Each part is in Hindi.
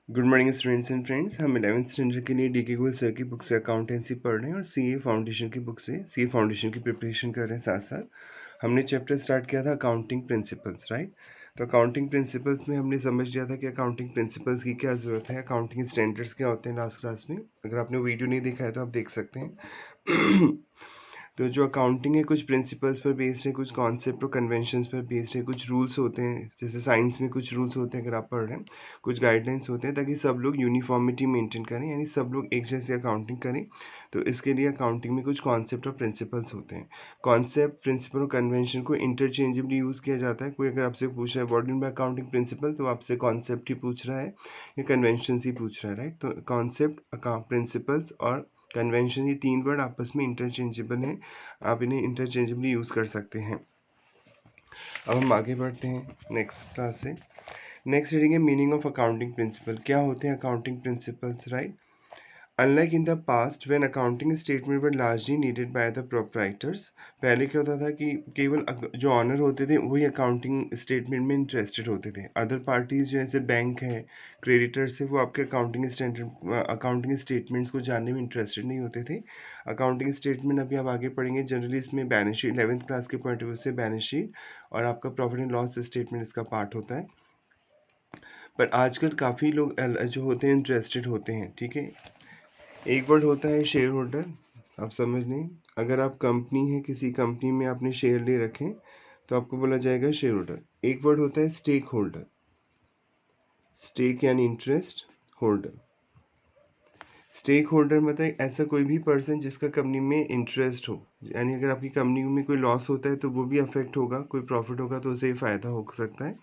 Good morning students and friends. हम 11th स्टैंडर्ड के लिए डीके गोयल सर की बुक से अकाउंटेंसी पढ़ रहे हैं और सीए फाउंडेशन की बुक से सीए फाउंडेशन की प्रिपरेशन कर रहे हैं। साथ साथ हमने चैप्टर स्टार्ट किया था अकाउंटिंग प्रिंसिपल्स, राइट। तो अकाउंटिंग प्रिंसिपल्स में हमने समझ लिया था कि अकाउंटिंग प्रिंसिपल्स की क्या ज़रूरत है, अकाउंटिंग स्टैंडर्ड्स क्या होते हैं लास्ट क्लास में। अगर आपने वीडियो नहीं देखा है तो आप देख सकते हैं। तो जो अकाउंटिंग है कुछ प्रिंसिपल्स पर बेस्ड है, कुछ कॉन्सेप्ट और कन्वेंशंस पर बेस्ड है, कुछ रूल्स होते हैं, जैसे साइंस में कुछ रूल्स होते हैं अगर आप पढ़ रहे हैं, कुछ गाइडलाइंस होते हैं ताकि सब लोग यूनिफॉर्मिटी मेंटेन करें, यानी सब लोग एक जैसे अकाउंटिंग करें। तो इसके लिए अकाउंटिंग में कुछ कॉन्सेप्ट और प्रिंसिपल्स होते हैं। कॉन्सेप्ट, प्रिंसिपल और कन्वेंशन को इंटरचेंजेबली यूज़ किया जाता है। कोई अगर आपसे पूछ रहा है what mean by accounting principle, तो आपसे कॉन्सेप्ट ही पूछ रहा है या कन्वेंशन ही पूछ रहा है, राइट। तो कॉन्सेप्ट, प्रिंसिपल्स और कन्वेंशन, ये तीन वर्ड आपस में इंटरचेंजेबल हैं, आप इन्हें इंटरचेंजेबली यूज़ कर सकते हैं। अब हम आगे बढ़ते हैं नेक्स्ट क्लास से। नेक्स्ट रीडिंग है मीनिंग ऑफ अकाउंटिंग प्रिंसिपल। क्या होते हैं accounting principles, right. Unlike in the past when accounting statement were largely needed by the proprietors, पहले क्या होता था कि केवल जो ऑनर होते थे वही अकाउंटिंग स्टेटमेंट में इंटरेस्टेड होते थे। अदर पार्टीज जैसे बैंक है, क्रेडिटर्स है, वो आपके अकाउंटिंग स्टेटमेंट्स को जानने में इंटरेस्टेड नहीं होते थे। अकाउंटिंग स्टेटमेंट अभी आप आगे पढ़ेंगे, जनरली इसमें बैलेंस शीट 11th क्लास के पॉइंट ऑफ व्यू से बैलेंस शीट और आपका प्रॉफिट एंड लॉस स्टेटमेंट इसका पार्ट होता है। पर आजकल काफ़ी लोग जो होते हैं इंटरेस्टेड होते हैं, ठीक है। एक वर्ड होता है शेयर होल्डर, आप समझ लें। अगर आप कंपनी है, किसी कंपनी में आपने शेयर ले रखे तो आपको बोला जाएगा शेयर होल्डर। एक वर्ड होता है स्टेक होल्डर, स्टेक यानी इंटरेस्ट, होल्डर। स्टेक होल्डर मतलब ऐसा कोई भी पर्सन जिसका कंपनी में इंटरेस्ट हो, यानी अगर आपकी कंपनी में कोई लॉस होता है तो वो भी अफेक्ट होगा, कोई प्रॉफिट होगा तो उसे फ़ायदा हो सकता है।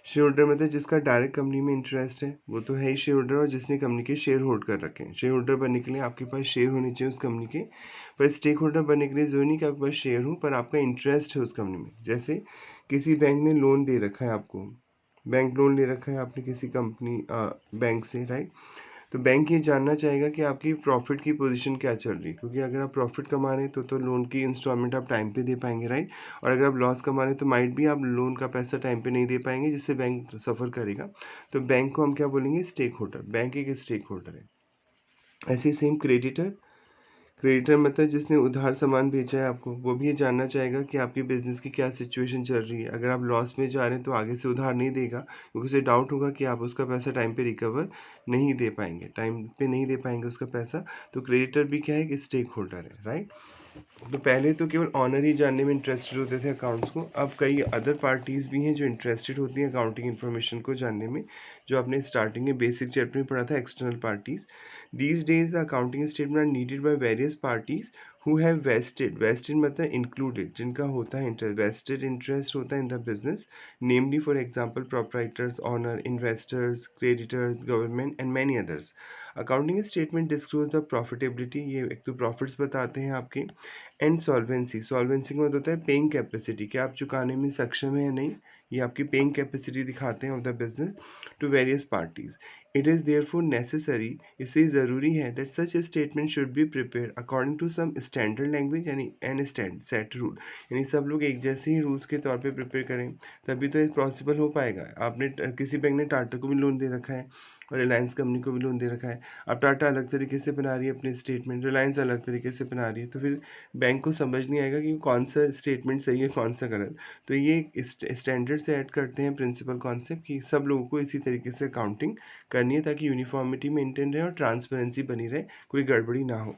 शेयर होल्डर मतलब जिसका डायरेक्ट कंपनी में इंटरेस्ट है, वो तो है ही शेयर होल्डर, और जिसने कंपनी के शेयर होल्ड कर रखे हैं। शेयर होल्डर बनने के लिए आपके पास शेयर होने चाहिए उस कंपनी के, पर स्टेक होल्डर बनने के लिए जरूरी नहीं कि आपके पास शेयर हो, पर आपका इंटरेस्ट है उस कंपनी में। जैसे किसी बैंक ने लोन दे रखा है आपको, बैंक लोन ले रखा है आपने किसी कंपनी बैंक से, राइट। तो बैंक ये जानना चाहेगा कि आपकी प्रॉफिट की पोजीशन क्या चल रही है, क्योंकि अगर आप प्रॉफिट कमा रहे हैं तो लोन की इंस्टॉलमेंट आप टाइम पे दे पाएंगे, राइट। और अगर आप लॉस कमा रहे हैं तो माइट भी आप लोन का पैसा टाइम पे नहीं दे पाएंगे, जिससे बैंक सफ़र करेगा। तो बैंक को हम क्या बोलेंगे, स्टेक होल्डर। बैंक एक स्टेक होल्डर है। ऐसे सेम क्रेडिटर, क्रेडिटर मतलब जिसने उधार सामान बेचा है आपको, वो भी ये जानना चाहेगा कि आपकी बिज़नेस की क्या सिचुएशन चल रही है। अगर आप लॉस में जा रहे हैं तो आगे से उधार नहीं देगा, क्योंकि उसे डाउट होगा कि आप उसका पैसा टाइम पे रिकवर नहीं दे पाएंगे, टाइम पे नहीं दे पाएंगे उसका पैसा। तो क्रेडिटर भी क्या है कि स्टेक होल्डर है, राइट। तो पहले तो केवल ऑनर ही जानने में इंटरेस्टेड होते थे अकाउंट्स को, अब कई अदर पार्टीज़ भी हैं जो इंटरेस्टेड होती हैं अकाउंटिंग इन्फॉर्मेशन को जानने में, जो आपने स्टार्टिंग में बेसिक चैप्टर में पढ़ा था, external parties. These days, the accounting statement are needed by various parties who have vested मतलब included, जिनका होता है interest, vested interest होता है in the business, namely for example proprietors, owner, investors, creditors, government and many others. Accounting statement disclose the profitability, ये एक तो profits बताते हैं आपके, एंड सॉल्वेंसी, सॉल्वेंसी का मतलब होता है पेइंग कैपेसिटी, कि आप चुकाने में सक्षम है या नहीं, ये आपकी पेइंग कैपेसिटी दिखाते हैं of the business to various parties. It is therefore necessary, इससे ज़रूरी है that such a statement should be prepare according to some standard language, यानी एन स्टैंड सेट रूल, यानी सब लोग एक जैसे ही रूल्स के तौर पे प्रिपेयर करें, तभी तो ये पॉसिबल हो पाएगा। आपने किसी बैंक ने टाटा को भी लोन दे रखा है और रिलायंस कंपनी को भी लोन दे रखा है। अब टाटा अलग तरीके से बना रही है अपने स्टेटमेंट, रिलायंस अलग तरीके से बना रही है, तो फिर बैंक को समझ नहीं आएगा कि कौन सा स्टेटमेंट सही है कौन सा गलत। तो ये स्टैंडर्ड से ऐड करते हैं प्रिंसिपल कॉन्सेप्ट कि सब लोगों को इसी तरीके से अकाउंटिंग करनी है, ताकि यूनिफॉर्मिटी मेंटेन रहे और ट्रांसपेरेंसी बनी रहे, कोई गड़बड़ी ना हो।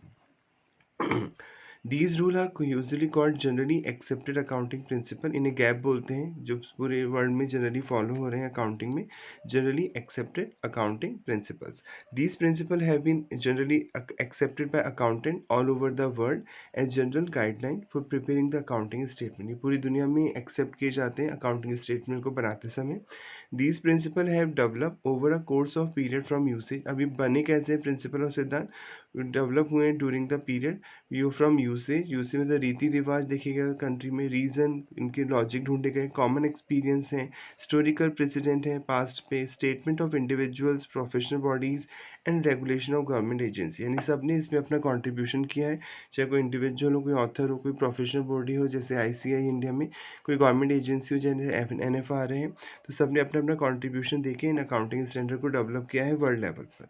These rules are usually called generally accepted accounting principle, इन्हें गैप बोलते हैं, जो पूरे वर्ल्ड में जनरली फॉलो हो रहे हैं अकाउंटिंग में, generally accepted accounting principles. These principles have been generally accepted by accountant all over the world as general guideline for preparing the accounting statement. ये पूरी दुनिया में एक्सेप्ट किए जाते हैं अकाउंटिंग स्टेटमेंट को बनाते समय। These principles have developed over a course of period from usage. अभी बने कैसे प्रिंसिपल और सिद्धांत, डेवलप हुए during the period, you from usage, usage मतलब रीति रिवाज देखे गए कंट्री में, रीज़न इनके लॉजिक ढूंढे गए, कॉमन एक्सपीरियंस हैं, हिस्टोरिकल प्रेसिडेंट है पास्ट पे, statement of individuals, professional bodies and regulation of government agency, यानी सब ने इसमें अपना कंट्रीब्यूशन किया है, चाहे कोई इंडिविजुअल हो, कोई ऑथर हो, कोई प्रोफेशनल बॉडी हो जैसे आईसीआई इंडिया में, कोई गवर्नमेंट एजेंसी हो जैसे एनएफआर है, तो सब ने अपना अपना कंट्रीब्यूशन देके इन अकाउंटिंग स्टैंडर्ड को डेवलप किया है वर्ल्ड लेवल पर।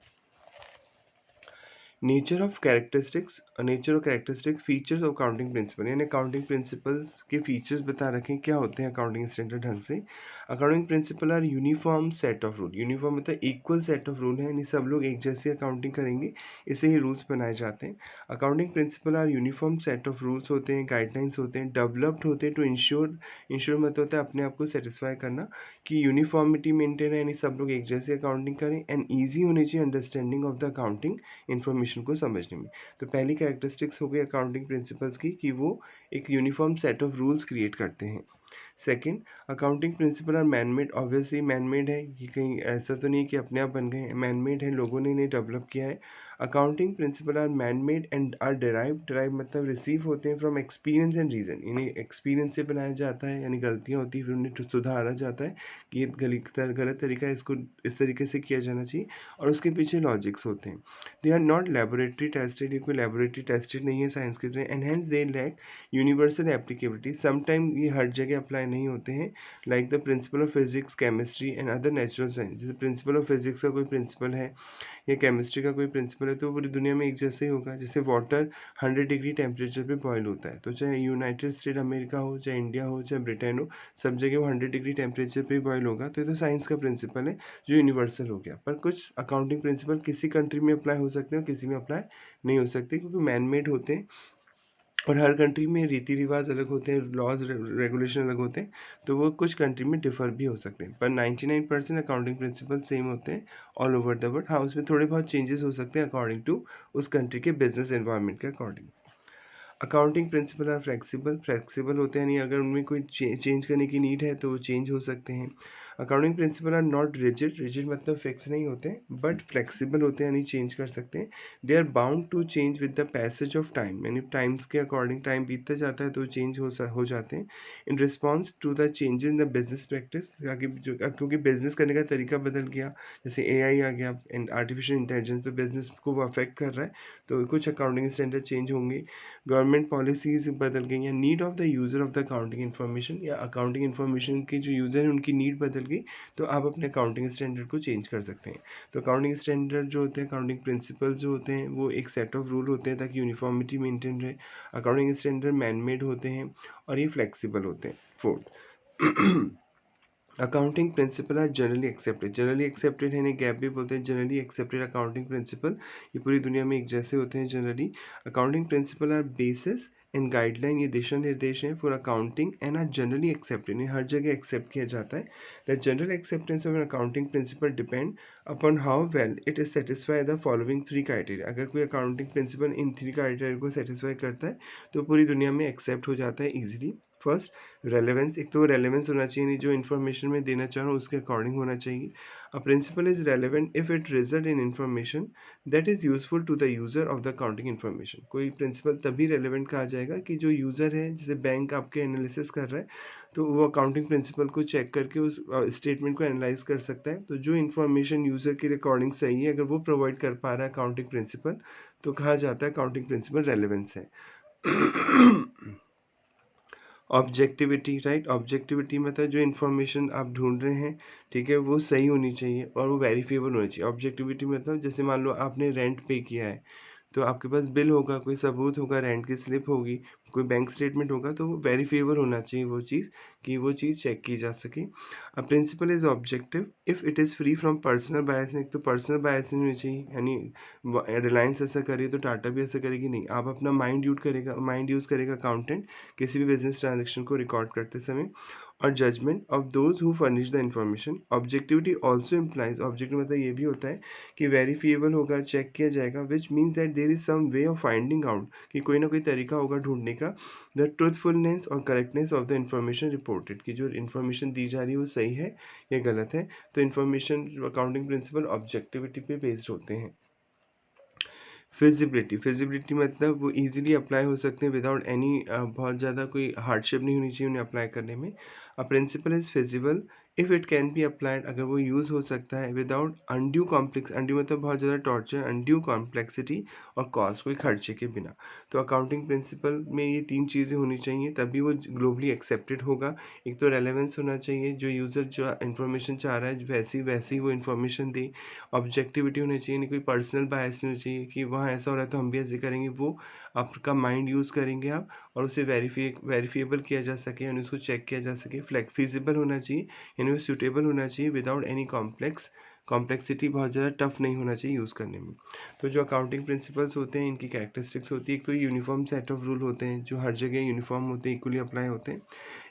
Nature of characteristic features of accounting principle, यानी अकाउंटिंग प्रिंसिपल्स के फीचर्स बता रखे हैं क्या होते हैं अकाउंटिंग स्टैंडर्ड ढंग से। Accounting principle are uniform set of rule, uniform मतलब इक्वल सेट ऑफ रूल है, यानी सब लोग एक जैसी अकाउंटिंग करेंगे, इसे ही रूल्स बनाए जाते हैं। Accounting principle are uniform set of rules होते हैं, गाइडलाइंस होते हैं, डेवलप्ड होते हैं टू इंश्योर मतलब होता है अपने आप को सेटिस्फाई करना कि यूनिफॉर्मिटी मेंटेन है, यानी सब लोग एक जैसी अकाउंटिंग करें, एंड ईजी होनी चाहिए understanding of the accounting information को समझने में। तो पहली कैरेक्टरिस्टिक्स हो गई अकाउंटिंग प्रिंसिपल्स की कि वो एक uniform set of rules create करते हैं। Second, accounting principle are manmade, obviously manmade है, ये कहीं ऐसा तो नहीं कि अपने आप बन गए हैं, मैनमेड है, लोगों ने इन्हें डेवलप किया है। Accounting principle are manmade and are derive मतलब रिसीव होते हैं फ्रॉम एक्सपीरियंस एंड रीजन, इन्हें एक्सपीरियंस से बनाया जाता है, यानी गलतियाँ होती हैं फिर उन्हें सुधारा जाता है कि ये गलत तरीका है, इसको इस तरीके से किया जाना चाहिए, और उसके पीछे लॉजिक्स होते हैं। They are not laboratory tested, ये कोई लेबोरेटरी टेस्टेड नहीं है साइंस की तरह, and hence they lack universal applicability, sometime ये हर जगह अप्लाई नहीं होते हैं, like the principle of physics, chemistry and other natural science. जैसे प्रिंसिपल ऑफ फिजिक्स का कोई प्रिंसिपल है या केमिस्ट्री का कोई प्रिंसिपल है तो वो पूरी दुनिया में एक जैसे ही होगा। जैसे वाटर 100 डिग्री टेम्परेचर पे बॉयल होता है, तो चाहे यूनाइटेड स्टेट अमेरिका हो, चाहे इंडिया हो, चाहे ब्रिटेन हो, सब जगह वो 100 डिग्री टेम्परेचर पे बॉयल होगा। तो ये तो साइंस का प्रिंसिपल है जो यूनिवर्सल हो गया। पर कुछ अकाउंटिंग प्रिंसिपल किसी कंट्री में अप्लाई हो सकते हैं और किसी में अप्लाई नहीं हो सकते, क्योंकि मैनमेड होते हैं और हर कंट्री में रीति रिवाज अलग होते हैं, लॉज रेगुलेशन अलग होते हैं, तो वो कुछ कंट्री में डिफर भी हो सकते हैं। पर 99% अकाउंटिंग प्रिंसिपल सेम होते हैं ऑल ओवर द वर्ल्ड। हाँ, उसमें थोड़े बहुत चेंजेस हो सकते हैं अकॉर्डिंग टू उस कंट्री के बिजनेस एनवायरनमेंट के according. Accounting principle are flexible होते हैं, यानी अगर उनमें कोई चेंज करने की नीड है तो वो चेंज हो सकते हैं। Accounting principle are not rigid मतलब फिक्स नहीं होते, बट फ्लेक्सिबल होते हैं, यानी चेंज कर सकते हैं। They are bound to change with the passage of time, यानी टाइम्स के अकॉर्डिंग टाइम बीतता जाता है तो चेंज हो जाते हैं in response to the changes in the business practice, क्योंकि बिजनेस करने का तरीका बदल गया, जैसे AI आ गया एंड आर्टिफिशियल इंटेलिजेंस, तो बिजनेस को वो अफेक्ट कर रहा है, तो कुछ अकाउंटिंग स्टैंडर्ड चेंज होंगे। गवर्नमेंट पॉलिसीज बदल गई, या need of the user of the accounting information, या अकाउंटिंग इन्फॉर्मेशन के जो यूज़र हैं उनकी नीड बदल गई, तो आप अपने अकाउंटिंग स्टैंडर्ड को चेंज कर सकते हैं। तो अकाउंटिंग स्टैंडर्ड जो होते हैं, अकाउंटिंग प्रिंसिपल्स जो होते हैं, वो एक सेट ऑफ रूल होते हैं ताकि यूनिफॉर्मिटी मेंटेन रहे। अकाउंटिंग स्टैंडर्ड मैनमेड होते हैं और ये फ्लेक्सिबल होते हैं। Fourth, accounting principle are generally accepted है, गैप भी बोलते हैं, जनरली एक्सेप्टेड अकाउंटिंग प्रिंसिपल, ये पूरी दुनिया में एक जैसे होते हैं generally. Accounting principle are basis and guideline, ये दिशा निर्देश हैं for accounting and are generally accepted, ये हर जगह एक्सेप्ट किया जाता है। The general acceptance of an accounting principle depend upon how well it is satisfy the following 3 criteria. अगर कोई अकाउंटिंग प्रिंसिपल इन 3 क्राइटेरिया को सेटिस्फाई करता है तो पूरी दुनिया में एक्सेप्ट हो जाता है ईजिली। फर्स्ट, रेलेवेंस, एक तो रेलेवेंस होना चाहिए, नहीं जो इन्फॉर्मेशन में देना चाह रहा हूँ उसके अकॉर्डिंग होना चाहिए। A principle is relevant if it result in information that is useful to the user of the accounting information. कोई प्रिंसिपल तभी रेलेवेंट कहा जाएगा कि जो यूजर है, जैसे बैंक आपके एनालिसिस कर रहा है, तो वो अकाउंटिंग प्रिंसिपल को चेक करके उस स्टेटमेंट को एनालाइज कर सकता है। तो जो इन्फॉर्मेशन यूजर के अकॉर्डिंग सही है, अगर वो प्रोवाइड कर पा रहा है अकाउंटिंग प्रिंसिपल, तो कहा जाता है अकाउंटिंग प्रिंसिपल रेलेवेंस है। ऑब्जेक्टिविटी, राइट, ऑब्जेक्टिविटी मतलब जो इन्फॉर्मेशन आप ढूंढ रहे हैं, ठीक है, वो सही होनी चाहिए और वो वेरीफिएबल होनी चाहिए। ऑब्जेक्टिविटी मतलब जैसे मान लो आपने रेंट पे किया है, तो आपके पास बिल होगा, कोई सबूत होगा, रेंट की स्लिप होगी, कोई बैंक स्टेटमेंट होगा, तो वो वेरीफिएबल होना चाहिए वो चीज़, कि वो चीज़ चेक की जा सके। A principle is objective if it is free from personal bias, एक तो पर्सनल बायस नहीं होनी चाहिए, यानी रिलायंस ऐसा करे तो टाटा भी ऐसा करेगी नहीं, आप अपना माइंड यूज़ करेगा अकाउंटेंट किसी भी बिजनेस ट्रांजेक्शन को रिकॉर्ड करते समय। और judgement of those who furnish the information. Objectivity also implies, objective मतलब ये भी होता है कि वेरीफिएबल होगा, चेक किया जाएगा, which means that there is some way of finding out, कि कोई ना कोई तरीका होगा ढूंढने का, द ट्रूथफुलनेस और correctness of the information reported, कि जो इन्फॉर्मेशन दी जा रही है वो सही है या गलत है। तो इन्फॉर्मेशन अकाउंटिंग प्रिंसिपल ऑब्जेक्टिविटी पे बेस्ड होते हैं। फिजिबिलिटी मतलब वो इजीली अप्लाई हो सकते हैं विदाउट एनी बहुत ज़्यादा कोई हार्डशिप नहीं होनी चाहिए उन्हें अप्लाई करने में। A principle is feasible if it can be applied, अगर वो यूज़ हो सकता है विदाउट अनड्यू कॉम्प्लेक्स, अनड्यू मतलब बहुत ज़्यादा टॉर्चर, अनड्यू कॉम्प्लेक्सिटी और कॉस्ट, कोई खर्चे के बिना। तो अकाउंटिंग प्रिंसिपल में ये 3 चीज़ें होनी चाहिए, तभी वो ग्लोबली एक्सेप्टेड होगा। एक तो रेलेवेंस होना चाहिए, जो यूज़र जो इन्फॉर्मेशन चाह रहा है वैसी वैसी वो इन्फॉर्मेशन दे। ऑब्जेक्टिविटी होनी चाहिए, नहीं कोई पर्सनल बायस नहीं होना चाहिए कि वहाँ ऐसा हो रहा है तो हम भी ऐसे करेंगे। वो आपका माइंड यूज़ करेंगे आप, और उसे वेरीफिएबल किया जा सके यानी उसको चेक किया जा सके। फिजिबल होना चाहिए यानी वो सूटेबल होना चाहिए विदाउट एनी कॉम्प्लेक्सिटी, बहुत ज़्यादा टफ नहीं होना चाहिए यूज़ करने में। तो जो अकाउंटिंग प्रिंसिपल्स होते हैं इनकी कैरेक्टरिस्टिक्स होती है, एक तो यूनिफॉर्म सेट ऑफ रूल होते हैं जो हर जगह यूनिफॉर्म होते हैं, इक्वली अप्लाई होते हैं।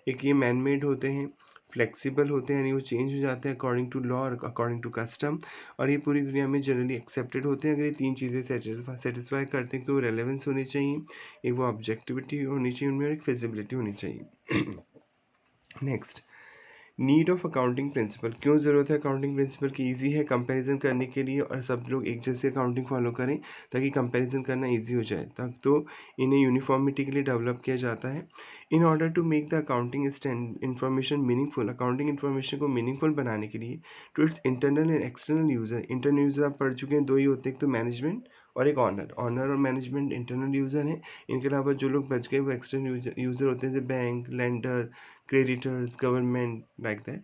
एक ये मैन मेड होते हैं, फ्लेक्सिबल होते हैं यानी वो चेंज हो जाते हैं अकॉर्डिंग टू लॉ और अकॉर्डिंग टू कस्टम, और ये पूरी दुनिया में जनरली एक्सेप्टेड होते हैं। अगर ये 3 चीज़ें सेटिस्फाई करते हैं तो रेलेवेंस होनी चाहिए, एक वो ऑब्जेक्टिविटी होनी चाहिए उनमें, और एक फिजिबिलिटी होनी चाहिए। Next, need of accounting principle, क्यों ज़रूरत है अकाउंटिंग प्रिंसिपल की? ईजी है कंपैरिजन करने के लिए, और सब लोग एक जैसे अकाउंटिंग फॉलो करें ताकि कंपैरिजन करना ईजी हो जाए, तब तो इन्हें यूनिफॉर्मिटी के लिए डेवलप किया जाता है। In order to make the accounting information meaningful, accounting information को मीनिंगफुल बनाने के लिए to its internal and external user. Internal user आप पढ़ चुके हैं, 2 ही होते हैं, एक तो मैनेजमेंट और एक ऑनर। ऑनर और मैनेजमेंट इंटरनल यूज़र हैं। इनके अलावा जो लोग बच गए वो एक्सटर्नल यूज़र होते हैं, जैसे bank, lender, creditors, government, like that.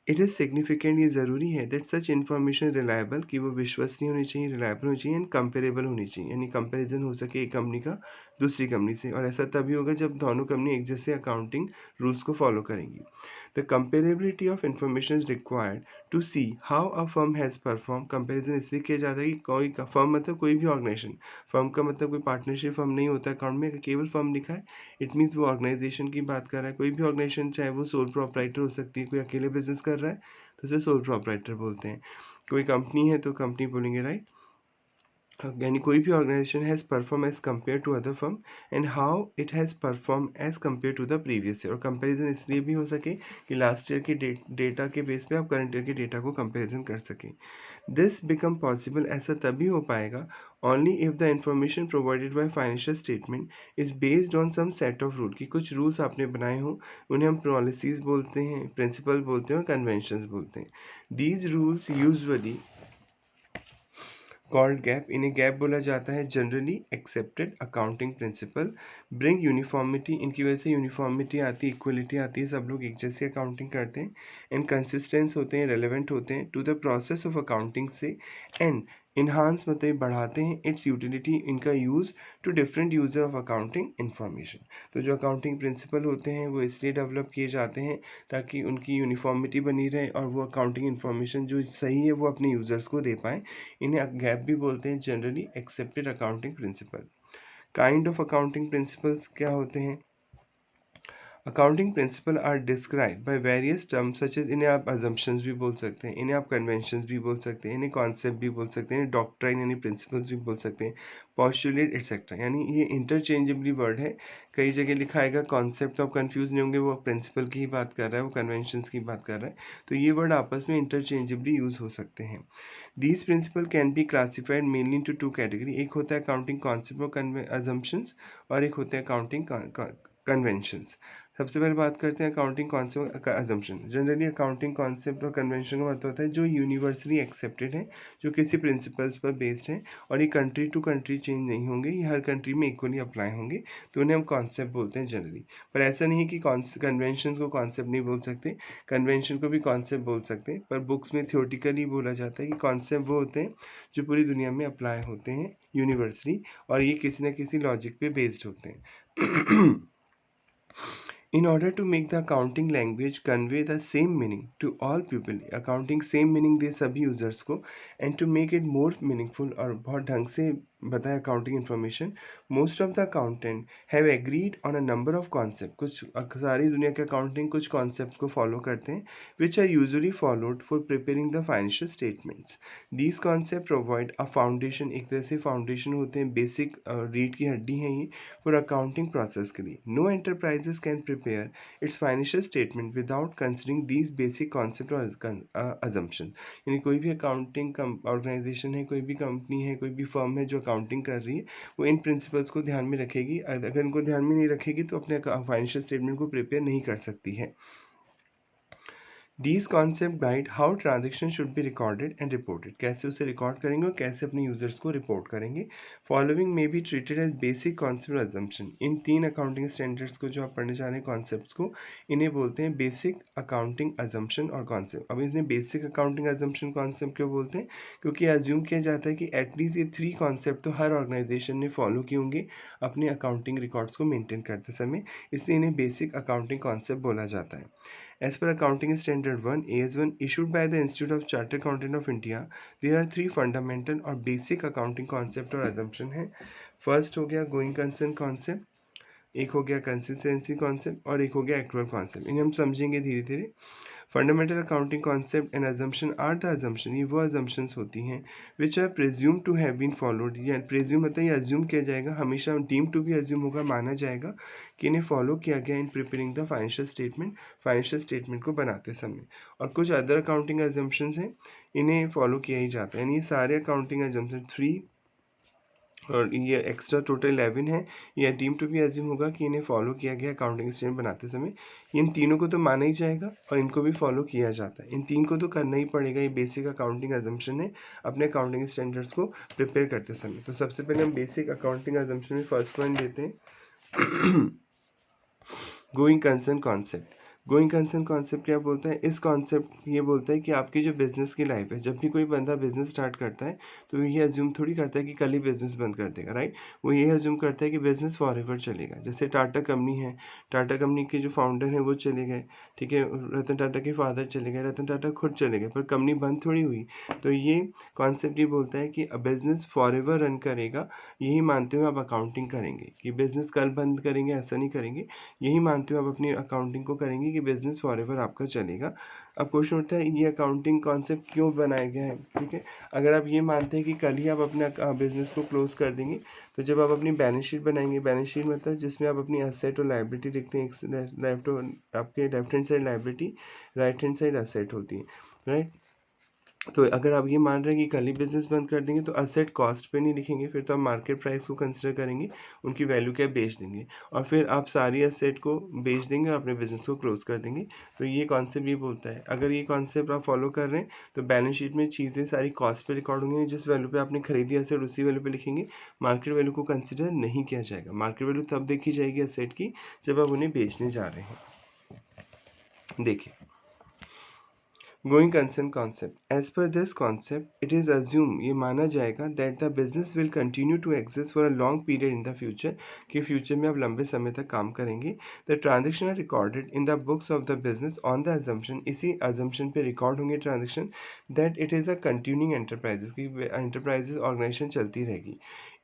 It is significant, ये ज़रूरी है दैट सच इन्फॉर्मेशन रिलायबल, कि वो विश्वसनीय होनी चाहिए, रिलायबल होनी चाहिए, एंड कंपेरेबल होनी चाहिए, यानी कंपैरिजन हो सके एक कंपनी का दूसरी कंपनी से, और ऐसा तभी होगा जब दोनों कंपनी एक जैसे अकाउंटिंग रूल्स को फॉलो करेंगी। The comparability of information is required to see how a firm has perform. Comparison इसलिए किया जाता है कि कोई फर्म मतलब कोई भी ऑर्गेनाइजेशन, फर्म का मतलब कोई पार्टनरशिप फर्म नहीं होता अकाउंट में, अगर केवल फर्म लिखा है इट मीन्स वो ऑर्गेनाइजेशन की बात कर रहा है। कोई भी ऑर्गेनाइजेशन चाहे वो सोल प्रोप्राइटर हो सकती है, कोई अकेले बिजनेस कर रहा है तो उसे सोल प्रोप्राइटर बोलते हैं। कोई कंपनी है तो कंपनी बोलेंगे, राइट। यानी कोई भी organisation has perform as compare to other firm, and how it has perform as compare to the previous year. और कंपैरिजन इसलिए भी हो सके कि लास्ट ईयर के डेटा के बेस पे आप करंट ईयर के डेटा को कंपैरिजन कर सकें। दिस बिकम पॉसिबल, ऐसा तभी हो पाएगा only if the information provided by financial statement is based on some set of rule, कि कुछ रूल्स आपने बनाए हों, उन्हें हम पॉलिसीज बोलते हैं, प्रिंसिपल बोलते हैं और कन्वेंशंस बोलते हैं। These rules usually called gap, इन्हें गैप बोला जाता है। Generally accepted accounting principal bring uniformity, इनकी वजह से यूनिफॉर्मिटी आती है, इक्वलिटी आती है, सब लोग एक जैसे अकाउंटिंग करते हैं, एंड कंसिस्टेंस होते हैं, रेलेवेंट होते हैं to the process of accounting से, एंड इन्हांस मतलब बढ़ाते हैं इट्स यूटिलिटी, इनका use to different user of accounting information. तो जो अकाउंटिंग प्रिंसिपल होते हैं वो इसलिए डेवलप किए जाते हैं ताकि उनकी यूनिफॉर्मिटी बनी रहे और वो अकाउंटिंग इन्फॉर्मेशन जो सही है वो अपने यूज़र्स को दे पाएँ। इन्हें गैप भी बोलते हैं, generally accepted accounting principle. Kind of accounting principles क्या होते हैं? Accounting principle are describe by various terms such as, इन्हें आप अजम्पशंस भी बोल सकते हैं, इन्हें आप कन्वेंशंस भी बोल सकते हैं, इन्हें कॉन्सेप्ट भी बोल सकते हैं, डॉक्ट्राइन यानी प्रिंसिपल्स भी बोल सकते हैं, पॉस्टुलेट एटसेट्रा, यानी ये इंटरचेंजेबली वर्ड है। कई जगह लिखा आएगा कॉन्सेप्ट, तो आप कंफ्यूज नहीं होंगे, वो प्रिंसिपल की ही बात कर रहा है, वो कन्वेंशंस की बात कर रहा है, तो ये वर्ड आपस में इंटरचेंजेबली यूज हो सकते हैं। These principle can be classified mainly into 2 category, एक होता है अकाउंटिंग कॉन्सेप्ट और अजम्पशंस, और एक होता है अकाउंटिंग कन्वेंशंस। सबसे पहले बात करते हैं अकाउंटिंग कॉन्सेप्ट का अजम्पशन। जनरली अकाउंटिंग कॉन्सेप्ट और कन्वेंशन का मतलब होता है जो यूनिवर्सली एक्सेप्टेड है, जो किसी प्रिंसिपल्स पर बेस्ड है, और ये कंट्री टू कंट्री चेंज नहीं होंगे, ये हर कंट्री में इक्वली अप्लाई होंगे, तो उन्हें हम कॉन्सेप्ट बोलते हैं जनरली। पर ऐसा नहीं है कि कन्वेंशन को कॉन्सेप्ट नहीं बोल सकते, कन्वेंशन को भी कॉन्सेप्ट बोल सकते हैं, पर बुक्स में थियोटिकली बोला जाता है कि कॉन्सेप्ट वो होते हैं जो पूरी दुनिया में अप्लाई होते हैं यूनिवर्सली, और ये किसी न किसी लॉजिक पे बेस्ड होते हैं। In order to make the accounting language convey the same meaning to all people, accounting same meaning दे सभी users को, and to make it more meaningful और बहुत ढंग से बताए accounting information, most of the accountant have agreed on a number of concept, कुछ सारी दुनिया के accounting कुछ concept को follow करते हैं, which are usually followed for preparing the financial statements. These concept provide a foundation, एक तरह से foundation होते हैं, basic रीढ़ की हड्डी है ये for accounting process के लिए. No enterprises can prepare its financial statement without considering these basic concept or assumptions. यानी कोई भी अकाउंटिंग ऑर्गेनाइजेशन है, कोई भी कंपनी है, कोई भी फर्म है जो अकाउंटिंग कर रही है, वो इन प्रिंसिपल्स को ध्यान में रखेगी। अगर इनको ध्यान में नहीं रखेगी तो अपने फाइनेंशियल स्टेटमेंट को प्रिपेयर नहीं कर सकती है। These concept guide how transaction should be recorded and reported, कैसे उसे रिकॉर्ड करेंगे और कैसे अपने यूजर्स को रिपोर्ट करेंगे। Following may be treated as basic concept assumption, इन 3 अकाउंटिंग स्टैंडर्ड्स को जो आप पढ़ने जा रहे हैं कॉन्सेप्ट्स को, इन्हें बोलते हैं बेसिक अकाउंटिंग अजम्पशन और कॉन्सेप्ट। अब इन्हें बेसिक अकाउंटिंग अजम्पशन कॉन्सेप्ट क्यों बोलते हैं? क्योंकि एज्यूम किया जाता है कि एटलीस्ट ये 3 कॉन्सेप्ट तो हर ऑर्गेनाइजेशन ने फॉलो किए होंगे अपने अकाउंटिंग रिकॉर्ड्स को मेंटेन करते समय, इसलिए इन्हें बेसिक अकाउंटिंग कॉन्सेप्ट बोला जाता है। As per Accounting Standard 1 AS1 issued by the Institute of Chartered Accountant of India, there are 3 fundamental और basic accounting concept और assumption है। फर्स्ट हो गया गोइंग कंसर्न कॉन्सेप्ट, एक हो गया कंसिस्टेंसी कॉन्सेप्ट और एक हो गया एक्चुअल कॉन्सेप्ट। इन्हें हम समझेंगे धीरे धीरे। Fundamental accounting concept and assumption are the assumption, ये वो अजम्पशंस होती हैं which are presume to have been followed, या प्रेज्यूम मतलब ये अज्यूम किया जाएगा, हमेशा डीम टू भी अज्यूम होगा, माना जाएगा कि इन्हें फॉलो किया गया in preparing the financial statement को बनाते समय। और कुछ अदर अकाउंटिंग अजम्पशंस हैं, इन्हें फॉलो किया ही जाता है। यानी ये सारे अकाउंटिंग अजम्पशन 3 और ये एक्स्ट्रा टोटल 11 है, ये डीम टू भी एज्यूम होगा कि इन्हें फॉलो किया गया अकाउंटिंग स्टैंडर्ड बनाते समय। इन तीनों को तो माना ही जाएगा और इनको भी फॉलो किया जाता है, इन 3 को तो करना ही पड़ेगा। ये बेसिक अकाउंटिंग अजम्पशन है अपने अकाउंटिंग स्टैंडर्ड्स को प्रिपेयर करते समय। तो सबसे पहले हम बेसिक अकाउंटिंग अजम्पशन में फर्स्ट पॉइंट देते हैं going concern concept. Going concern concept क्या बोलता है? इस कॉन्सेप्ट ये बोलता है कि आपकी जो बिजनेस की लाइफ है, जब भी कोई बंदा बिजनेस स्टार्ट करता है तो ये अज्यूम थोड़ी करता है कि कल ही बिजनेस बंद कर देगा, राइट। वो ये अज्यूम करता है कि बिजनेस फॉर एवर चलेगा। जैसे टाटा कंपनी है, टाटा कंपनी के जो फाउंडर हैं वो चले गए, ठीक है, रतन टाटा के फादर चले गए, रतन टाटा खुद चले गए, पर कंपनी बंद थोड़ी हुई। तो ये कॉन्सेप्ट ये बोलता है कि बिजनेस फॉर एवर रन करेगा, यही मानते हुए आप अकाउंटिंग करेंगे कि बिजनेस कल बंद करेंगे, ऐसा नहीं करेंगे। यही मानते हुए आप अपनी अकाउंटिंग को करेंगे कि बिजनेस फॉर एवर आपका चलेगा। अब क्वेश्चन उठता है ये अकाउंटिंग कॉन्सेप्ट क्यों बनाया गया है, ठीक है। अगर आप ये मानते हैं कि कल ही आप अपना बिजनेस को क्लोज कर देंगे, तो जब आप अपनी बैलेंस शीट बनाएंगे, बैलेंस शीट मतलब जिसमें आप अपनी एसेट और लाइबिलिटी लिखते हैं, आपके left hand side liability, right hand side asset होती है, राइट। तो अगर आप ये मान रहे हैं कि कल ही बिजनेस बंद कर देंगे, तो असेट कॉस्ट पे नहीं लिखेंगे, फिर तो आप मार्केट प्राइस को कंसिडर करेंगे, उनकी वैल्यू क्या बेच देंगे, और फिर आप सारी असेट को बेच देंगे और अपने बिजनेस को क्लोज कर देंगे। तो ये कॉन्सेप्ट ये बोलता है, अगर ये कॉन्सेप्ट आप फॉलो कर रहे हैं तो बैलेंस शीट में चीज़ें सारी कॉस्ट पे रिकॉर्ड होंगी, जिस वैल्यू पे आपने खरीदी असेट उसी वैल्यू पे लिखेंगे, मार्केट वैल्यू को कंसिडर नहीं किया जाएगा। मार्केट वैल्यू तब देखी जाएगी असेट की जब आप उन्हें बेचने जा रहे हैं। देखिए going concern concept, as per this concept it is assume, ये माना जाएगा that the business will continue to exist for a long period in the future, कि फ्यूचर में आप लंबे समय तक काम करेंगे। The transaction are recorded in the books of the business on the assumption, इसी अजम्पशन पे रिकॉर्ड होंगे transaction, that it is a continuing enterprises, की एंटरप्राइजेस ऑर्गेनाइजेशन चलती रहेगी।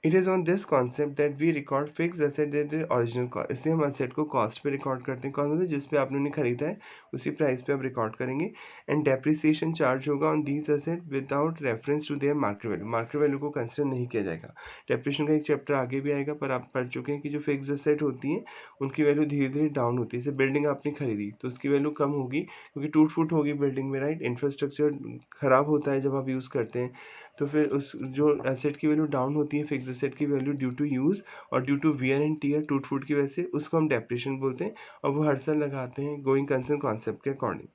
It is on this concept that we record fix asset at original cost, इसलिए हम एसेट को कॉस्ट पे रिकॉर्ड करते हैं, कौन मतलब जिस पे आपने उन्हें खरीदा है उसी प्राइस पे आप रिकॉर्ड करेंगे। एंड डेप्रिसिएशन चार्ज होगा on these asset without reference to their market value, market value को कंसिडर नहीं किया जाएगा। डेप्रिसिएशन का एक चैप्टर आगे भी आएगा, पर आप पढ़ चुके हैं कि जो फिक्स एसेट होती हैं उनकी वैल्यू धीरे धीरे डाउन होती है। जैसे बिल्डिंग आपने खरीदी तो उसकी वैल्यू कम होगी क्योंकि टूट फूट होगी बिल्डिंग में, राइट। इंफ्रास्ट्रक्चर खराब होता है जब आप यूज़ करते हैं, तो फिर उस जो एसेट की वैल्यू डाउन होती है, फिक्स एसेट की वैल्यू ड्यू टू यूज़ और due to wear and tear, टूट फूट की वजह से, उसको हम डेप्रिसिएशन बोलते हैं, और वो हर साल लगाते हैं गोइंग कंसर्न कॉन्सेप्ट के according.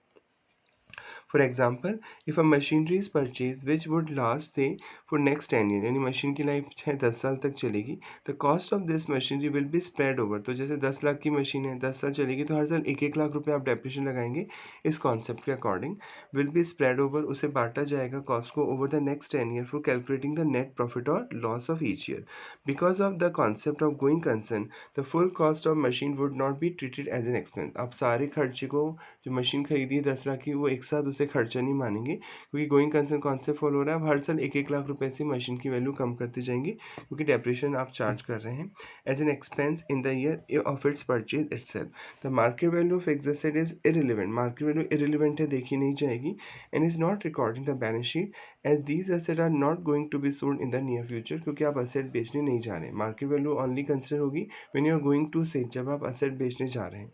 For example, if a machinery is purchased which would last say for next 10 years, यानी मशीन की लाइफ 10 साल तक चलेगी, the cost of this machinery will be spread over, तो जैसे 10 लाख की मशीन है 10 साल चलेगी, तो हर साल 1-1 लाख रुपए आप डेप्रिसिएशन लगाएंगे इस कॉन्सेप्ट के according. Will be spread over, उसे बांटा जाएगा कॉस्ट को over the next 10 year for calculating the net profit और loss of each year. Because of the concept of going concern, the full cost of machine would not be treated as an expense, आप सारे खर्चे को, जो मशीन खरीदी है 10 लाख की, वो एक साथ उसे खर्चा नहीं मानेंगे, क्योंकि गोइंग कंसर्न कॉन्सेप्ट फॉलो हो रहा है। अब हर साल 1-1 लाख रुपए से मशीन की वैल्यू कम करते जाएंगे क्योंकि डेप्रिसिएशन आप चार्ज कर रहे हैं as an expense in the year of its purchase itself. The market value of fixed asset is irrelevant, market value irrelevant है, देखी नहीं जाएगी, and is not record in the balance sheet as these asset are not going to be sold in the near future, क्योंकि आप असेट बेचने नहीं जा रहे हैं। मार्केट वैल्यू ओनली कंसिडर होगी when you are going to sell, जब आप असेट बेचने जा रहे हैं।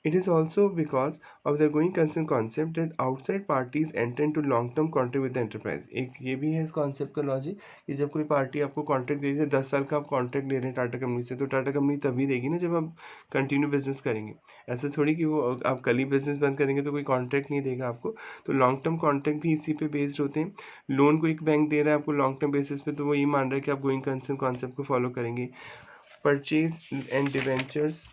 It is also because of the going concern concept that outside parties enter into long term contract with the enterprise. एक ये भी है इस कॉन्सेप्ट का लॉजिक कि जब कोई पार्टी आपको कॉन्ट्रैक्ट दे रही है, 10 साल का आप कॉन्ट्रैक्ट ले रहे हैं टाटा कंपनी से, तो टाटा कंपनी तभी देगी ना जब आप कंटिन्यू बिजनेस करेंगे। ऐसा थोड़ी कि वो आप कल ही बिजनेस बंद करेंगे तो कोई कॉन्ट्रैक्ट नहीं देगा आपको। तो लॉन्ग टर्म कॉन्ट्रैक्ट भी इसी पे बेस्ड होते हैं। लोन को एक बैंक दे रहा है आपको लॉन्ग टर्म बेसिस पे, तो वो ये मान रहा है कि आप गोइंग कंसर्न कॉन्सेप्ट को फॉलो करेंगे। Purchase and debentures,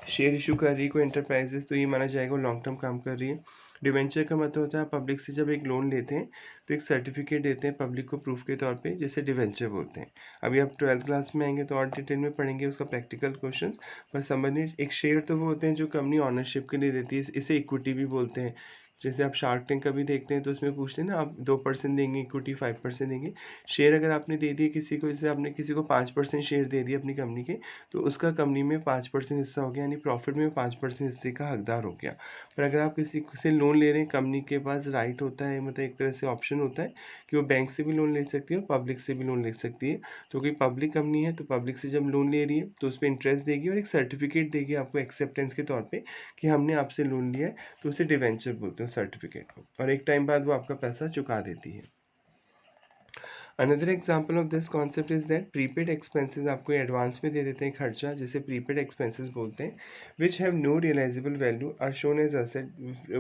share issue कर रही है कोई एंटरप्राइजेस, तो ये माना जाएगा वो लॉन्ग टर्म काम कर रही है। डिवेंचर का मतलब होता है पब्लिक से जब एक लोन लेते हैं तो एक सर्टिफिकेट देते हैं पब्लिक को प्रूफ के तौर पे, जिसे डिवेंचर बोलते हैं। अभी आप 12th क्लास में आएंगे तो और डिटेल में पढ़ेंगे उसका प्रैक्टिकल क्वेश्चन। पर समझने, एक शेयर तो वो होते हैं जो कंपनी ऑनरशिप के लिए देती है, इसे इक्विटी भी बोलते हैं। जैसे आप शार्क टैंक कभी देखते हैं तो उसमें पूछते हैं ना, आप 2% देंगे इक्विटी, 5% देंगे। शेयर अगर आपने दे दिए किसी को, जैसे आपने किसी को 5% शेयर दे दिए अपनी कंपनी के, तो उसका कंपनी में 5% हिस्सा हो गया, यानी प्रॉफिट में 5% हिस्से का हकदार हो गया। पर अगर आप किसी से लोन ले रहे हैं, कंपनी के पास राइट होता है, मतलब एक तरह से ऑप्शन होता है कि वो बैंक से भी लोन ले सकती है और पब्लिक से भी लोन ले सकती है। तो कोई पब्लिक कंपनी है तो पब्लिक से जब लोन ले रही है तो उस पर इंटरेस्ट देगी और एक सर्टिफिकेट देगी आपको एक्सेप्टेंस के तौर पर कि हमने आपसे लोन लिया है, तो उसे डिवेंचर बोलते हैं सर्टिफिकेट को, और एक टाइम बाद वो आपका पैसा चुका देती है। Another example of this concept is that prepaid expenses आपको एडवांस में दे देते हैं खर्चा, जिसे प्रीपेड एक्सपेंसेस बोलते हैं, which have no realisable value are shown as asset.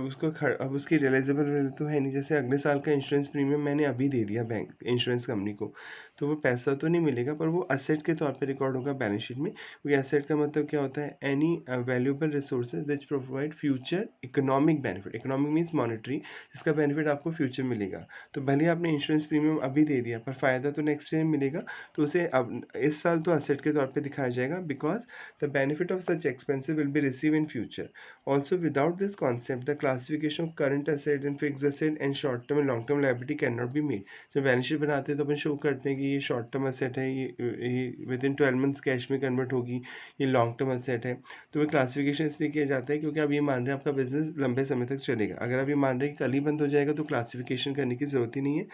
अब उसकी रियलाइजेबल वैल्यू तो है नहीं। जैसे अगले साल का इंश्योरेंस प्रीमियम मैंने अभी दे दिया बैंक इंश्योरेंस कंपनी को, तो वो पैसा तो नहीं मिलेगा, पर वो असेट के तौर पर रिकॉर्ड होगा बैलेंस शीट में। क्योंकि असेट का मतलब क्या होता है, any valuable resources which provide future economic benefit. Economic means monetary, जिसका बेनिफिट आपको फ्यूचर मिलेगा। तो भले आपने इंश्योरेंस प्रीमियम अभी दे दिया, पर फ़ायदा तो नेक्स्ट ईयर मिलेगा, तो उसे अब इस साल तो असेट के तौर पे दिखाया जाएगा, because the benefit of such expensive will be receive in future. Also without this concept the classification of current asset and fix asset and short term and long term liability can not be made. जब बैलेंस शीट बनाते हैं तो अपन शो करते हैं कि ये शॉर्ट टर्म असेट है, ये विद इन 12 मंथ्स कैश में कन्वर्ट होगी, ये लॉन्ग टर्म असेट है। तो वो क्लासिफिकेशन इसलिए किया जाता है क्योंकि आप ये मान रहे हैं आपका बिजनेस लंबे समय तक चलेगा। अगर आप ये मान रहे हैं कि कल ही बंद हो जाएगा तो क्लासिफिकेशन करने की ज़रूरत ही नहीं है,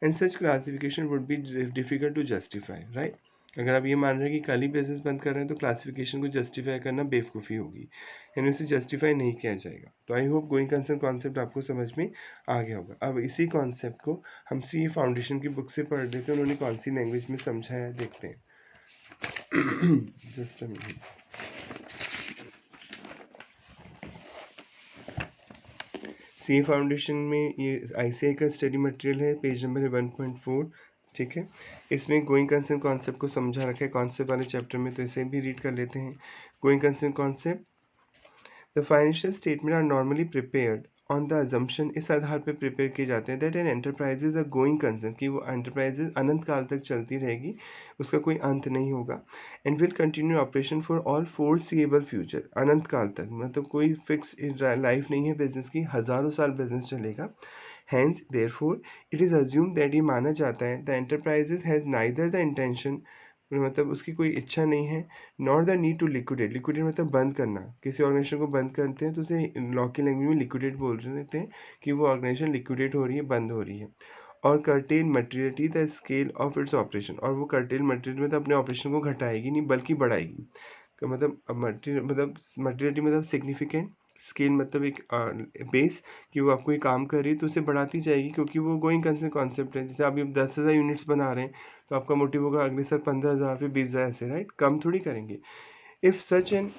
and such classification would be difficult to justify, right. अगर आप ये मान रहे हैं कि कल ही बिजनेस बंद कर रहे हैं तो क्लासिफिकेशन को जस्टिफाई करना बेवकूफ़ी होगी, यानी उसे जस्टिफाई नहीं किया जाएगा। तो I hope going concern concept आपको समझ में आ गया होगा। अब इसी कॉन्सेप्ट को हम सी फाउंडेशन की बुक से पढ़ लेते हैं, उन्होंने कौन सी लैंग्वेज में समझाया देखते हैं। Just a minute. C foundation में ये ICAI का स्टडी मटेरियल है, पेज नंबर है 1.4, ठीक है। इसमें गोइंग कंसर्न कॉन्सेप्ट को समझा रखा है कॉन्सेप्ट वाले चैप्टर में, तो इसे भी रीड कर लेते हैं। Going concern concept, the financial statement are normally prepared on the assumption, इस आधार पर प्रिपेयर किए जाते हैं that an enterprises are going concern, कि वो एंटरप्राइजेज अनंत काल तक चलती रहेगी, उसका कोई अंत नहीं होगा, and will continue operation for all foreseeable future. अनंत काल तक मतलब कोई फिक्स लाइफ नहीं है बिजनेस की, हज़ारों साल बिजनेस चलेगा। Hence therefore it is assume that, ये माना जाता है the enterprises has neither the intention, मतलब उसकी कोई इच्छा नहीं है, nor the need to liquidate. Liquidate मतलब बंद करना, किसी ऑर्गेनाइजेशन को बंद करते हैं तो उसे लॉ की लैंग्वेज में लिक्विडेट बोल रहे हैं कि वो ऑर्गेनाइजेशन लिक्विडेट हो रही है, बंद हो रही है। और cartel materiality the scale of its operation, और वो कर्टेल मटेरियल मतलब अपने ऑपरेशन को घटाएगी नहीं बल्कि बढ़ाएगी। का मतलब मटेरियलिटी मतलब सिग्निफिकेंट, स्केल मतलब एक बेस, कि वो आपको ये काम कर रही है तो उसे बढ़ाती जाएगी, क्योंकि वो गोइंग कंसर्न कॉन्सेप्ट है। जैसे आप 10,000 यूनिट्स बना रहे हैं तो आपका मोटिव होगा अगले साल 15,000 फिर 20,000 ऐसे, राइट, कम थोड़ी करेंगे। इफ़ सच एन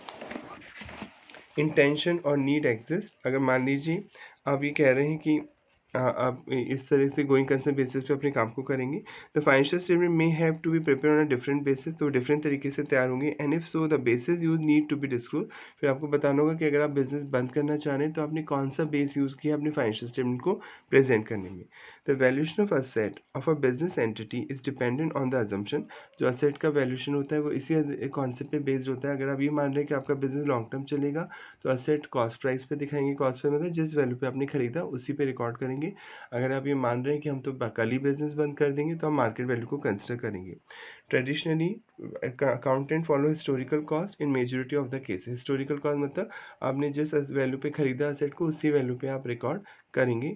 इंटेंशन और नीड एग्जिस्ट, अगर मान लीजिए आप ये कह रहे हैं कि आप इस तरह से गोइंग कंसर्न बेसिस पे अपने काम को करेंगे, the financial statement may have to be prepare on a different basis, तो डिफरेंट तरीके से तैयार होंगे, and if so the basis use need to be disclose. फिर आपको बताना होगा कि अगर आप बिजनेस बंद करना चाह रहे हैं तो आपने कौन सा बेस यूज़ किया अपनी फाइनेंशियल स्टेटमेंट को प्रेजेंट करने में। The valuation of asset of a business entity is dependent on the assumption, जो असेट का वैल्यूएशन होता है वो इसी कॉन्सेप्ट पे बेस्ड होता है। अगर आप ये मान रहे हैं कि आपका बिजनेस लॉन्ग टर्म चलेगा तो असेट कॉस्ट प्राइस पे दिखाएंगे, कॉस्ट पे मतलब जिस वैल्यू पे आपने खरीदा उसी पे रिकॉर्ड करेंगे। अगर आप ये मान रहे हैं कि हम तो कल ही बिजनेस बंद कर देंगे तो हम मार्केट वैल्यू को कंसिडर करेंगे। Traditionally accountant follow historical cost in majority of the case. Historical cost मतलब आपने जिस वैल्यू पे खरीदा असेट को उसी वैल्यू पे आप रिकॉर्ड करेंगे।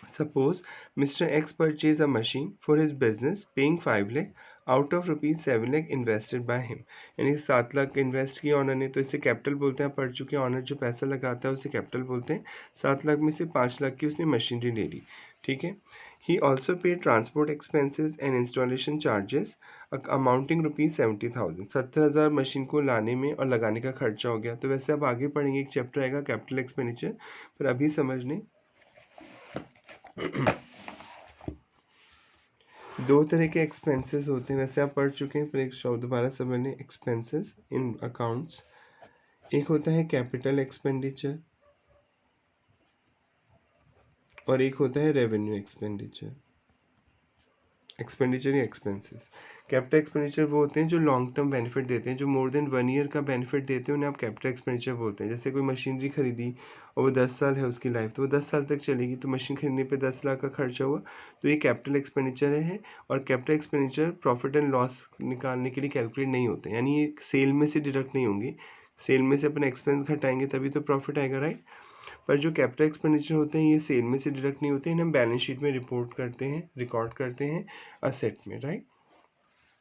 Suppose Mr. X purchased a machine for his business paying 5 lakh out of rupees 7 lakh invested by him. यानी 7 लाख इन्वेस्ट किया ऑनर ने, तो इसे कैपिटल बोलते हैं. पढ़ चुके ऑनर जो पैसा लगाता है उसे कैपिटल बोलते हैं. 7 लाख में से 5 लाख की उसने मशीनरी ले ली. ठीक है. He also paid transport expenses and installation charges amounting rupees 70,000. 70,000 machine को लाने में और लगाने का खर्चा हो गया. तो वैसे अब आगे पढ़ेंगे, एक चैप्टर आएगा कैपिटल एक्सपेंडिचर, पर अभी समझ लें दो तरह के एक्सपेंसेस होते हैं. वैसे आप पढ़ चुके हैं, पर एक शब्द दोबारा समझ लें. एक्सपेंसेस इन अकाउंट्स, एक होता है कैपिटल एक्सपेंडिचर और एक होता है रेवेन्यू एक्सपेंडिचर. एक्सपेंडिचर या एक्सपेंसेस. कैपिटल एक्सपेंडिचर वो होते हैं जो लॉन्ग टर्म बेनिफिट देते हैं, जो मोर देन 1 ईयर का बेनिफिट देते हैं, उन्हें आप कैपिटल एक्सपेंडिचर बोलते हैं. जैसे कोई मशीनरी खरीदी और वो 10 साल है उसकी लाइफ, तो वो 10 साल तक चलेगी, तो मशीन खरीदने पे 10 लाख का खर्चा हुआ, तो ये कैपिटल एक्सपेंडिचर है. और capital expenditure profit and loss निकालने के लिए कैलकुलेट नहीं होते, यानी ये सेल में से डिडक्ट नहीं होंगे. सेल में से अपन एक्सपेंस घटाएंगे तभी तो प्रॉफिट आएगा, राइट. पर जो कैपिटल एक्सपेंडिचर होते हैं ये सेल में से डिडक्ट नहीं होते हैं, हम बैलेंस शीट में रिपोर्ट करते हैं, रिकॉर्ड करते हैं असेट में, राइट.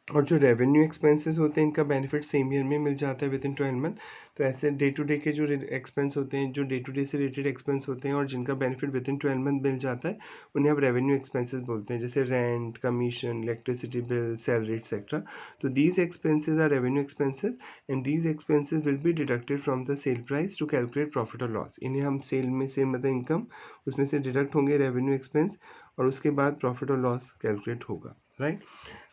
और जो रेवेन्यू एक्सपेंसेस होते हैं इनका बेनिफिट सेम ईयर में मिल जाता है विद इन 12 मंथ. तो ऐसे डे टू डे के जो एक्सपेंस होते हैं, जो डे टू डे से रिलेटेड एक्सपेंस होते हैं और जिनका बेनिफिट विद इन 12 मंथ मिल जाता है, उन्हें आप रेवेन्यू एक्सपेंसेस बोलते हैं. जैसे rent, commission, electricity bill, salary etcetera. तो these expenses are revenue expenses and these expenses will be deducted from the sale price to calculate profit और लॉस. इन्हें हम सेल में से मतलब इनकम, उसमें से डिडक्ट होंगे रेवेन्यू एक्सपेंस और उसके बाद प्रॉफिट और लॉस कैलकुलेट होगा, राइट.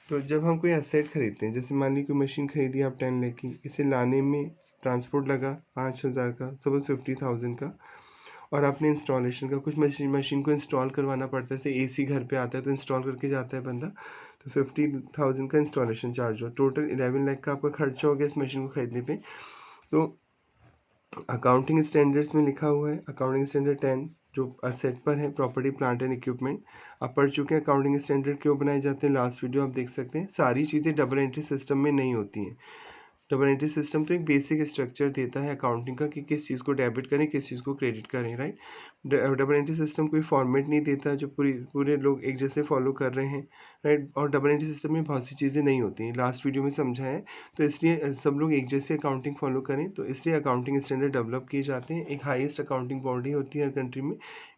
तो जब हम कोई एसेट खरीदते हैं, जैसे मान ली कोई मशीन खरीदी आप 10 लाख की, इसे लाने में ट्रांसपोर्ट लगा 5,000 का, सपोज 50,000 का, और आपने इंस्टॉलेशन का कुछ मशीन को इंस्टॉल करवाना पड़ता है. जैसे एसी घर पे आता है तो इंस्टॉल करके जाता है बंदा, तो 50,000 का इंस्टॉलेशन चार्ज हो, टोटल 11 लाख का आपका खर्चा हो गया इस मशीन को खरीदने पे. तो अकाउंटिंग स्टैंडर्ड्स में लिखा हुआ है, अकाउंटिंग स्टैंडर्ड 10 जो असेट पर है, प्रॉपर्टी प्लांट एंड इक्विपमेंट. आप पढ़ चुके हैं अकाउंटिंग स्टैंडर्ड क्यों बनाए जाते हैं, लास्ट वीडियो आप देख सकते हैं. सारी चीज़ें डबल एंट्री सिस्टम में नहीं होती हैं. डबल एंट्री सिस्टम तो एक बेसिक स्ट्रक्चर देता है अकाउंटिंग का कि किस चीज़ को डेबिट करें, किस चीज़ को क्रेडिट करें, राइट. डबल एंट्री सिस्टम कोई फॉर्मेट नहीं देता जो पूरे लोग एक जैसे फॉलो कर रहे हैं, राइट. और डबल एंट्री सिस्टम में बहुत सी चीज़ें नहीं होती हैं, लास्ट वीडियो में समझा है. तो इसलिए सब लोग एक जैसे अकाउंटिंग फॉलो करें, तो इसलिए अकाउंटिंग स्टैंडर्ड डेवलप किए जाते हैं. एक हाईएस्ट अकाउंटिंग बॉडी होती है हर कंट्री में.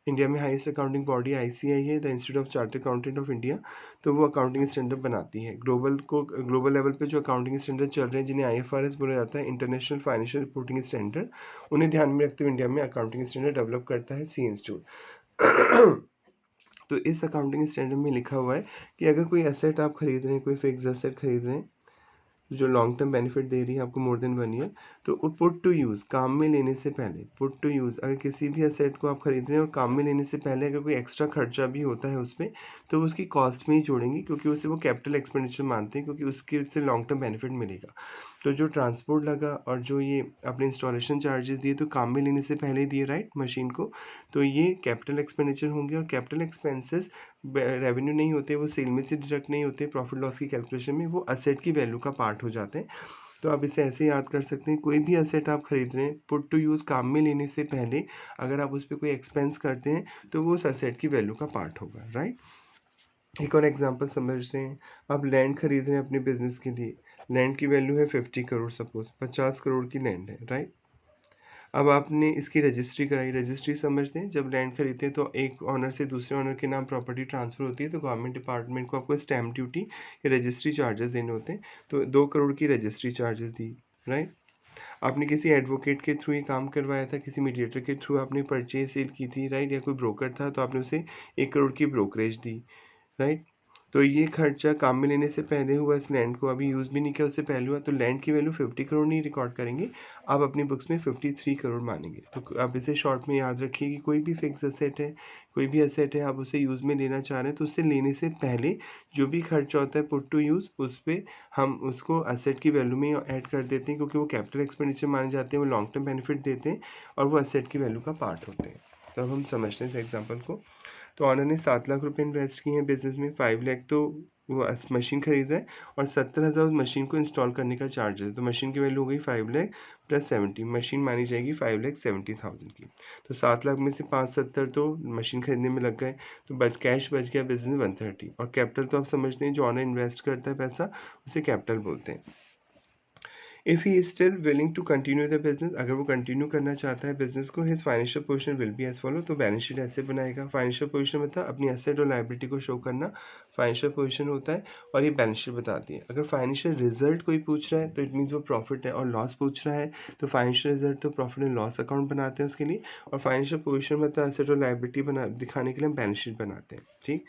इंडिया में हाईएस्ट अकाउंटिंग बॉडी ICAI है, the institute of chartered accountant of India. तो वो अकाउंटिंग स्टैंडर्ड बनाती है. ग्लोबल लेवल पे जो अकाउंटिंग स्टैंडर्ड चल रहे हैं, जिन्हें IFRS बोला जाता है, इंटरनेशनल फाइनेंशियल रिपोर्टिंग स्टैंडर्ड, उन्हें ध्यान में रखते हुए इंडिया में अकाउंटिंग स्टैंडर्ड डेवलप करता है सी इंस्टीट्यूट. तो इस अकाउंटिंग स्टैंडर्ड में लिखा हुआ है कि अगर कोई एसेट आप खरीद रहे हैं, कोई फिक्स एसेट खरीद रहे हैं जो लॉन्ग टर्म बेनिफिट दे रही है आपको मोर देन 1 ईयर, तो पुट टू यूज़, काम में लेने से पहले, पुट टू यूज़, अगर किसी भी एसेट को आप खरीद रहे हैं और काम में लेने से पहले अगर कोई एक्स्ट्रा खर्चा भी होता है उस पर, तो वो उसकी कॉस्ट में ही जोड़ेंगे, क्योंकि उसे वो कैपिटल एक्सपेंडिचर मानते हैं, क्योंकि उसके उससे लॉन्ग टर्म बेनिफिट मिलेगा. तो जो ट्रांसपोर्ट लगा और जो ये अपने इंस्टॉलेशन चार्जेस दिए, तो काम में लेने से पहले ही दिए, राइट, मशीन को, तो ये कैपिटल एक्सपेंडिचर होंगे. और कैपिटल एक्सपेंसेस रेवेन्यू नहीं होते, वो सेल में से डिडक्ट नहीं होते प्रॉफिट लॉस की कैलकुलेशन में, वो असेट की वैल्यू का पार्ट हो जाते हैं. तो आप इसे ऐसे याद कर सकते हैं, कोई भी असेट आप खरीद रहे हैं, पुट टू यूज़, काम में लेने से पहले अगर आप उस पर कोई एक्सपेंस करते हैं तो वो उस असेट की वैल्यू का पार्ट होगा, राइट. एक और एग्जांपल समझ रहे हैं. आप लैंड खरीद रहे हैं अपने बिजनेस के लिए, लैंड की वैल्यू है 50 करोड़, सपोज 50 करोड़ की लैंड है, राइट. अब आपने इसकी रजिस्ट्री कराई. रजिस्ट्री समझते हैं, जब लैंड खरीदते हैं तो एक ऑनर से दूसरे ऑनर के नाम प्रॉपर्टी ट्रांसफ़र होती है, तो गवर्नमेंट डिपार्टमेंट को आपको स्टैम्प ड्यूटी या रजिस्ट्री चार्जेस देने होते हैं. तो 2 करोड़ की रजिस्ट्री चार्जेस दी, राइट. आपने किसी एडवोकेट के थ्रू ये काम करवाया था, किसी मीडिएटर के थ्रू आपने परचेज सेल की थी, राइट, या कोई ब्रोकर था तो आपने उसे 1 करोड़ की ब्रोकरेज दी, राइट. तो ये खर्चा काम में लेने से पहले हुआ, इस लैंड को अभी यूज़ भी नहीं किया, उससे पहले हुआ, तो लैंड की वैल्यू 50 करोड़ नहीं रिकॉर्ड करेंगे, आप अपनी बुक्स में 53 करोड़ मानेंगे. तो आप इसे शॉर्ट में याद रखिए कि कोई भी फिक्स एसेट है, कोई भी एसेट है, आप उसे यूज़ में लेना चाह रहे हैं, तो उससे लेने से पहले जो भी खर्चा होता है पुट टू यूज़, उस पर हम उसको एसेट की वैल्यू में ऐड कर देते हैं, क्योंकि वो कैपिटल एक्सपेंडिचर माने जाते हैं, वो लॉन्ग टर्म बेनिफिट देते हैं और वो एसेट की वैल्यू का पार्ट होते हैं. तो अब हम समझते हैं इस एग्जाम्पल को. तो ऑनर ने 7 लाख रुपए इन्वेस्ट किए हैं बिजनेस में, 5 लाख तो वो मशीन खरीद रहा है और 70,000 उस मशीन को इंस्टॉल करने का चार्ज है, तो मशीन की वैल्यू हो गई 5 लाख प्लस 70, मशीन मानी जाएगी 5,70,000 की। तो 7 लाख में से 570 तो मशीन खरीदने में लग गए, तो कैश बच गया बिजनेस 130। और कैपिटल तो आप समझते हैं, जो ऑनर इन्वेस्ट करता है पैसा उसे कैपिटल बोलते हैं। If he is still willing to continue the business, अगर वो कंटिन्यू करना चाहता है बिजनेस को, his financial position will be as follow. तो बैलेंस शीट ऐसे बनाएगा। फाइनेंशियल पोजीशन मतलब अपनी एसेट और लायबिलिटी को शो करना फाइनेंशियल पोजीशन होता है, और ये बैलेंस शीट बताती है। अगर फाइनेंशियल रिजल्ट कोई पूछ रहा है तो इट मीन्स वो प्रॉफिट है और लॉस पूछ रहा है, तो फाइनेंशियल रिजल्ट तो प्रॉफिट एंड लॉस अकाउंट बनाते हैं उसके लिए, और फाइनेंशियल पोजीशन मतलब एसेट और लायबिलिटी बना दिखाने के लिए हम बैलेंस शीट बनाते हैं। ठीक।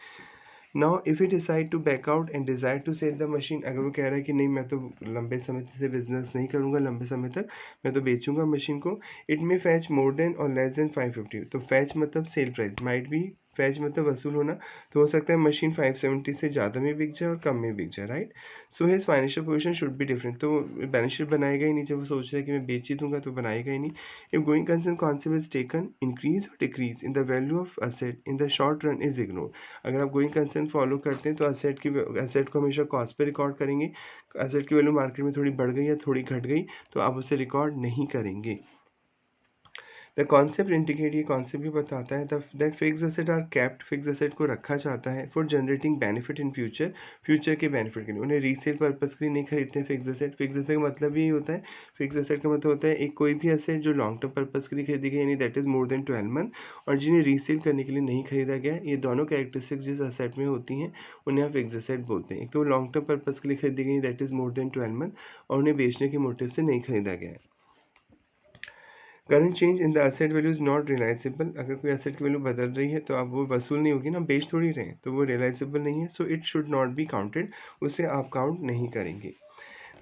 Now if you decide to back out and desire to sell the machine, अगर वो कह रहा है कि नहीं मैं तो लंबे समय से बिजनेस नहीं करूँगा, लंबे समय तक मैं तो बेचूंगा मशीन को, it may fetch more than और लेस देन 550। तो फैच मतलब सेल प्राइस, माइट भी फैच मतलब वसूल होना, तो हो सकता है मशीन 570 से ज़्यादा में बिक जाए और कम में बिक जाए, right. So his financial position should be different. तो बैलेंस शीट बनाएगा ही नहीं, जब वो सोच रहा है कि मैं बेच ही दूंगा तो बनाएगा ही नहीं। If going concern concept is taken, increase और decrease in the value of asset in the short run is ignore. अगर आप गोइंग कंसर्न फॉलो करते हैं तो असेट को हमेशा कॉस्ट पे रिकॉर्ड करेंगे। असेट की वैल्यू मार्केट में थोड़ी बढ़ गई या थोड़ी घट गई तो आप उसे रिकॉर्ड नहीं करेंगे। द कॉन्सेप्ट इंडिकेट, ये कॉन्सेप्ट भी बताता है that fix asset are kept, fix asset को रखा जाता है for generating benefit in future, future के बेनिफिट के लिए। उन्हें रीसेल पर्पस के लिए नहीं खरीदते हैं फिक्स एसेट। फिक्स एसेट का मतलब यही होता है, फिक्स एसेट का मतलब होता है एक कोई भी एसेट जो लॉन्ग टर्म पर्पस के लिए खरीदी गई, यानी that is more than 12 month, और जिन्हें रीसेल करने के लिए नहीं खरीदा गया। ये दोनों कैरेक्टरिस्टिक्स जिस एसेट में होती हैं उन्हें आप फिक्स एसेट बोलते हैं। एक तो लॉन्ग टर्म पर्पस के लिए खरीदी गई, that is more than 12 month, और उन्हें बेचने के मोटिव से नहीं खरीदा गया है। Current change in the asset value is not realisable, अगर कोई एसेट की वैल्यू बदल रही है तो अब वो वसूल नहीं होगी ना, बेच थोड़ी रहे हैं, तो वो रियलाइजेबल नहीं है, so it should not be counted, उसे आप काउंट नहीं करेंगे।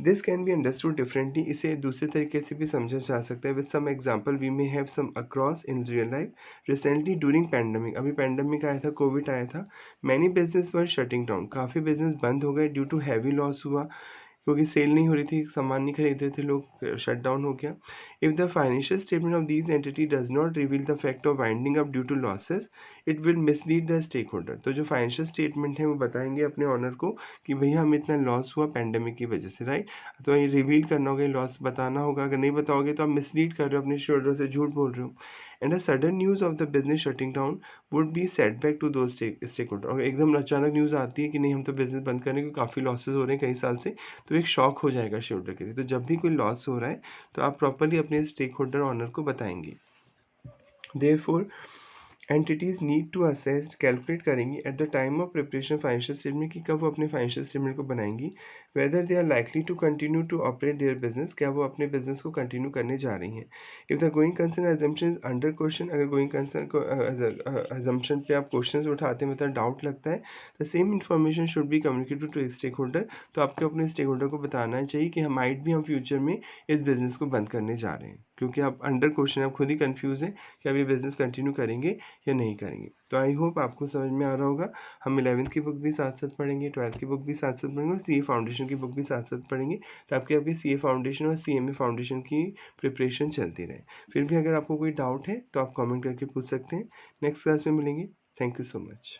This can be understood differently, इसे दूसरे तरीके से भी समझा जा सकता है। With some example we may have some across in real life. Recently during pandemic, अभी पैंडमिक आया था, कोविड आया था, many business were shutting down, काफ़ी बिजनेस बंद हो गए ड्यू टू हैवी लॉस हुआ, क्योंकि सेल नहीं हो रही थी, सामान नहीं खरीद रहे थे लोग, शट डाउन हो गया। If the financial statement of these entity does not reveal the fact of winding up due to losses, it will mislead the stakeholder. तो जो फाइनेंशियल स्टेटमेंट है वो बताएंगे अपने ऑनर को कि भैया हमें इतना लॉस हुआ पैंडेमिक की वजह से, राइट। तो ये रिवील करना होगा, लॉस बताना होगा, अगर नहीं बताओगे तो आप मिसलीड कर रहे हो, अपने शेयर से झूठ बोल रहे हो। And a sudden news of the business shutting down would be setback to those stakeholder. और एकदम अचानक न्यूज़ आती है कि नहीं हम तो बिजनेस बंद करेंगे, काफ़ी लॉसेज हो रहे हैं कई साल से, तो एक शॉक हो जाएगा शेयर होल्डर के लिए। तो जब भी कोई लॉस हो रहा है तो आप प्रॉपर्ली अपने स्टेक होल्डर ऑनर को बताएंगे। Therefore entities need to assess, calculate करेंगी at the time of preparation financial statement, कि कब वो अपने फाइनेंशियल स्टेटमेंट को बनाएंगी, whether they are likely to continue to operate their business, क्या वो अपने बिजनेस को कंटिन्यू करने जा रही हैं। If the going concern assumption is under question, अगर गोइंग कंसर्न को अजम्पशन पे आप क्वेश्चन उठाते हैं, मतलब डाउट लगता है, the same information should be communicated to stakeholder. तो आपको अपने स्टेक होल्डर को बताना चाहिए कि हम माइट भी हम फ्यूचर में इस बिजनेस को बंद करने जा रहे हैं, क्योंकि आप अंडर क्वेश्चन, आप खुद ही कंफ्यूज हैं कि आप ये बिजनेस कंटिन्यू करेंगे या नहीं करेंगे। तो आई होप आपको समझ में आ रहा होगा। हम 11th की बुक भी साथ साथ पढ़ेंगे, 12th की बुक भी साथ साथ पढ़ेंगे, और सीए फाउंडेशन की बुक भी साथ साथ पढ़ेंगे, ताकि आपकी सीए फाउंडेशन और सीएमए फाउंडेशन की प्रिपरेशन चलती रहे। फिर भी अगर आपको कोई डाउट है तो आप कमेंट करके पूछ सकते हैं। नेक्स्ट क्लास में मिलेंगे। Thank you so much.